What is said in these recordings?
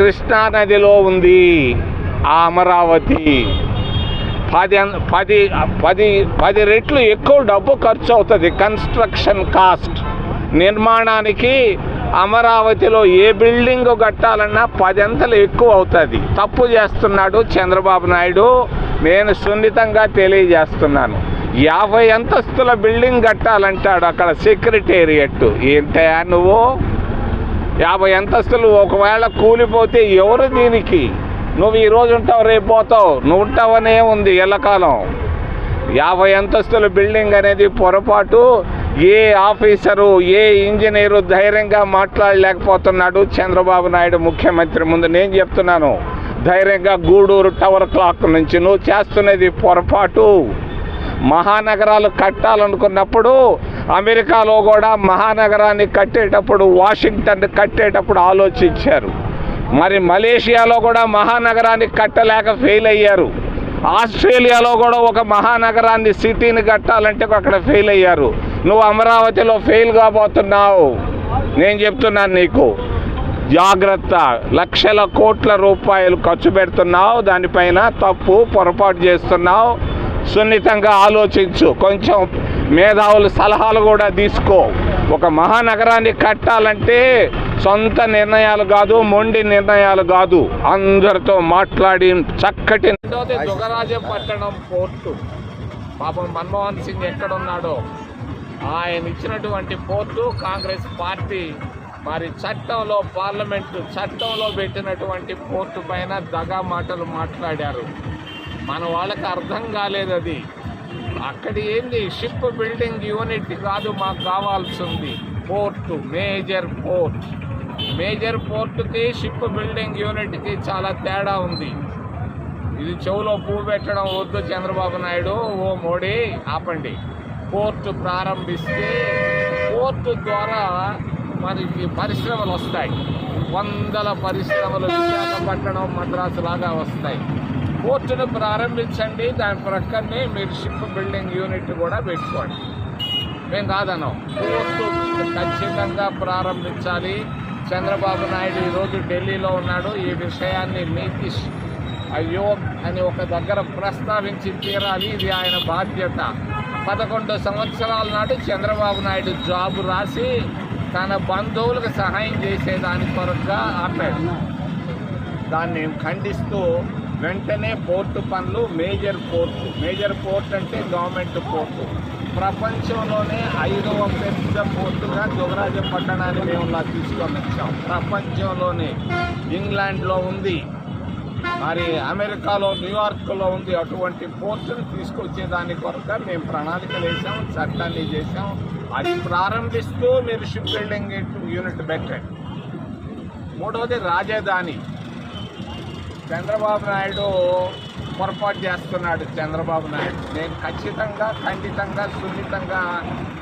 కృష్ణా నదిలో ఉంది ఆ అమరావతి. 10 రెట్లు ఎక్కువ డబ్బు ఖర్చు అవుతుంది కన్స్ట్రక్షన్ కాస్ట్. నిర్మాణానికి అమరావతిలో ఏ బిల్డింగ్ కట్టాలన్నా 10 అంతలు ఎక్కువ అవుతుంది. తప్పు చేస్తున్నాడు చంద్రబాబు నాయుడు. నేను సున్నితంగా తెలియజేస్తున్నాను. 50 అంతస్తుల బిల్డింగ్ కట్టాలంటాడు అక్కడ సెక్రటేరియట్. ఏంటయా నువ్వు 50 అంతస్తులు ఒకవేళ కూలిపోతే ఎవరు దీనికి? నువ్వు ఈరోజు ఉంటావు, రేపు పోతావు. నువ్వు ఉంటావనే ఉంది ఎల్లకాలం. 50 అంతస్తుల బిల్డింగ్ అనేది పొరపాటు. ఏ ఆఫీసరు, ఏ ఇంజనీరు ధైర్యంగా మాట్లాడలేకపోతున్నాడు చంద్రబాబు నాయుడు ముఖ్యమంత్రి ముందు. నేను చెప్తున్నాను, ధైర్యంగా గూడూరు టవర్ క్లాక్ నుంచి నువ్వు చేస్తున్నది పొరపాటు. మహానగరాలు కట్టాలనుకున్నప్పుడు అమెరికాలో కూడా మహానగరాన్ని కట్టేటప్పుడు, వాషింగ్టన్ కట్టేటప్పుడు ఆలోచించారు. మరి మలేషియాలో కూడా మహానగరాన్ని కట్టలేక ఫెయిల్ అయ్యారు. ఆస్ట్రేలియాలో కూడా ఒక మహానగరాన్ని, సిటీని కట్టాలంటే అక్కడ ఫెయిల్ అయ్యారు. నువ్వు అమరావతిలో ఫెయిల్ కాబోతున్నావు. నేను చెప్తున్నాను నీకు, జాగ్రత్త. లక్షల కోట్ల రూపాయలు ఖర్చు పెడుతున్నావు, దానిపైన తప్పు పొరపాటు చేస్తున్నావు. సున్నితంగా ఆలోచించు, కొంచెం మేధావుల సలహాలు కూడా తీసుకో. ఒక మహానగరాన్ని కట్టాలంటే సొంత నిర్ణయాలు కాదు, మొండి నిర్ణయాలు కాదు, అందరితో మాట్లాడి చక్కటి. దుగ్గరాజపట్నం పోర్టు, పాపం మన్మోహన్ సింగ్ ఎక్కడున్నాడో ఆయన ఇచ్చినటువంటి పోర్టు కాంగ్రెస్ పార్టీ మరి చట్టంలో, పార్లమెంటు చట్టంలో పెట్టినటువంటి పోర్టు పైన దగా మాటలు మాట్లాడారు. మన వాళ్ళకి అర్థం కాలేదు అది. అక్కడ ఏంది, షిప్ బిల్డింగ్ యూనిట్ కాదు మాకు కావాల్సింది, పోర్టు, మేజర్ పోర్ట్. మేజర్ పోర్టుకి షిప్ బిల్డింగ్ యూనిట్కి చాలా తేడా ఉంది. ఇది చెవులో పువ్వు పెట్టడం వద్దు చంద్రబాబు నాయుడు. ఓ మోడీ ఆపండి. పోర్టు ప్రారంభిస్తే పోర్టు ద్వారా మనకి పరిశ్రమలు వస్తాయి. 100 పరిశ్రమలు విశాఖపట్నం, మద్రాసు లాగా వస్తాయి. పోర్టును ప్రారంభించండి, దాని ప్రక్కనే మీరు షిప్ బిల్డింగ్ యూనిట్ కూడా పెట్టుకోండి. మేము కాదన్నాం, పోర్టు ఖచ్చితంగా ప్రారంభించాలి. చంద్రబాబు నాయుడు ఈరోజు ఢిల్లీలో ఉన్నాడు. ఈ విషయాన్ని నీతి ఆయోగ్ అని ఒక దగ్గర ప్రస్తావించి తీరాలి. ఇది ఆయన బాధ్యత. 11 సంవత్సరాల నాడు చంద్రబాబు నాయుడు జాబు రాసి తన బంధువులకు సహాయం చేసేదాని కొరకుగా ఆపాడు. దాన్ని ఖండిస్తూ వెంటనే పోర్టు పనులు, మేజర్ పోర్ట్ అంటే గవర్నమెంట్ పోర్టు. ప్రపంచంలోనే 5వ పెద్ద పోర్టుగా దుగ్గరాజపట్టణాన్ని మేము తీసుకొని వచ్చాం. ప్రపంచంలోనే ఇంగ్లాండ్లో ఉంది, మరి అమెరికాలో, న్యూయార్క్లో ఉంది. అటువంటి పోర్టును తీసుకొచ్చేదాని కొరకు మేము ప్రణాళికలు వేసాం, చట్టాన్ని చేసాం. అది ప్రారంభిస్తూ మీరు షిప్ బిల్డింగ్ యూనిట్ పెట్టండి. 3వది రాజధాని. చంద్రబాబు నాయుడు పొరపాటు చేస్తున్నాడు. చంద్రబాబు నాయుడు నేను ఖచ్చితంగా, ఖండితంగా, సున్నితంగా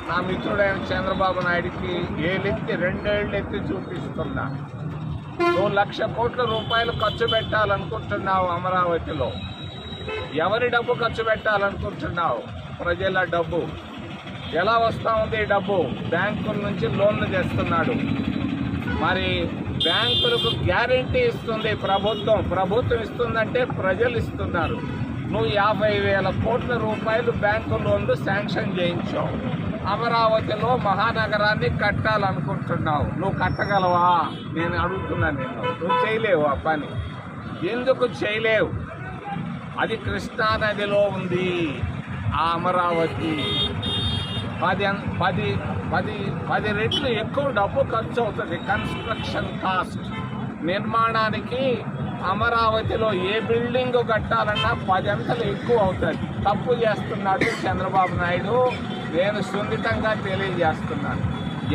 నా మిత్రుడైన చంద్రబాబు నాయుడికి 2 ఏళ్ళు ఎత్తి చూపిస్తున్నా. 1,00,000 కోట్ల రూపాయలు ఖర్చు పెట్టాలనుకుంటున్నావు అమరావతిలో. ఎవరి డబ్బు ఖర్చు పెట్టాలనుకుంటున్నావు? ప్రజల డబ్బు. ఎలా వస్తూ ఉంది డబ్బు? బ్యాంకుల నుంచి లోన్లు తెస్తున్నాడు. మరి బ్యాంకులకు గ్యారెంటీ ఇస్తుంది ప్రభుత్వం ఇస్తుందంటే ప్రజలు ఇస్తున్నారు. నువ్వు 50,000 కోట్ల రూపాయలు బ్యాంకు లోన్లు శాంక్షన్ చేయించావు. అమరావతిలో మహానగరాన్ని కట్టాలనుకుంటున్నావు. నువ్వు కట్టగలవా? నేను అడుగుతున్నాను. నువ్వు చేయలేవు ఆ పని. ఎందుకు చేయలేవు? అది కృష్ణా నదిలో ఉంది ఆ అమరావతి. 10 రెట్లు ఎక్కువ డబ్బు ఖర్చు అవుతుంది కన్స్ట్రక్షన్ కాస్ట్. నిర్మాణానికి అమరావతిలో ఏ బిల్డింగ్ కట్టాలన్నా 10 అంతలు ఎక్కువ అవుతుంది. తప్పు చేస్తున్నాడు చంద్రబాబు నాయుడు. నేను సున్నితంగా తెలియజేస్తున్నాను.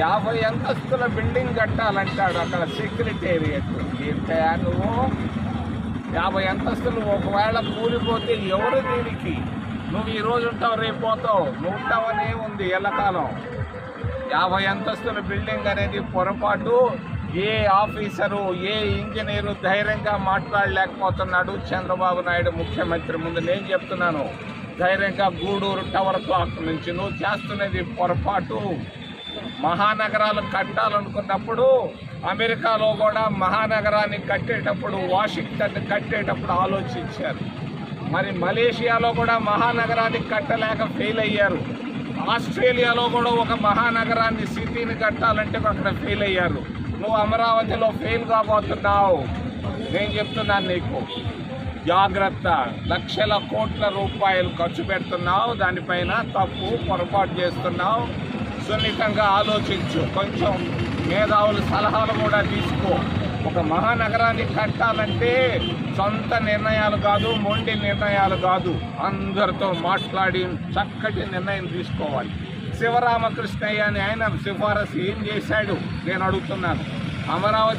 50 అంతస్తుల బిల్డింగ్ కట్టాలంటాడు అక్కడ సెక్రటేరియట్. ఏంటయా నువ్వు 50 అంతస్తులు ఒకవేళ కూలిపోతే ఎవరు దీనికి? నువ్వు ఈరోజు ఉంటావు, రేపు పోతావు. నువ్వు ఉంటావనే ఉంది ఎల్లకాలం. 50 అంతస్తుల బిల్డింగ్ అనేది పొరపాటు. ఏ ఆఫీసరు, ఏ ఇంజనీరు ధైర్యంగా మాట్లాడలేకపోతున్నాడు చంద్రబాబు నాయుడు ముఖ్యమంత్రి ముందు. నేను చెప్తున్నాను, ధైర్యంగా గూడూరు టవర్ క్లాక్ నుంచి నువ్వు చేస్తున్నది పొరపాటు. మహానగరాలు కట్టాలనుకున్నప్పుడు అమెరికాలో కూడా మహానగరాన్ని కట్టేటప్పుడు, వాషింగ్టన్ కట్టేటప్పుడు ఆలోచించారు. మరి మలేషియాలో కూడా మహానగరాన్ని కట్టలేక ఫెయిల్ అయ్యారు. ఆస్ట్రేలియాలో కూడా ఒక మహానగరాన్ని, సిటీని కట్టాలంటే అక్కడ ఫెయిల్ అయ్యారు. నువ్వు అమరావతిలో ఫెయిల్ కాబోతున్నావు. నేను చెప్తున్నాను నీకు, జాగ్రత్త. లక్షల కోట్ల రూపాయలు ఖర్చు పెడుతున్నావు, దానిపైన తప్పు పొరపాటు చేస్తున్నావు. సున్నితంగా ఆలోచించు, కొంచెం మేధావుల సలహాలు కూడా తీసుకో. ఒక మహానగరాన్ని కట్టాలంటే సొంత నిర్ణయాలు కాదు, మొండి నిర్ణయాలు కాదు, అందరితో మాట్లాడి చక్కటి నిర్ణయం తీసుకోవాలి. శివరామకృష్ణయ్య అని ఆయన సిఫారసు ఏం చేశాడు నేను అడుగుతున్నాను. అమరావతి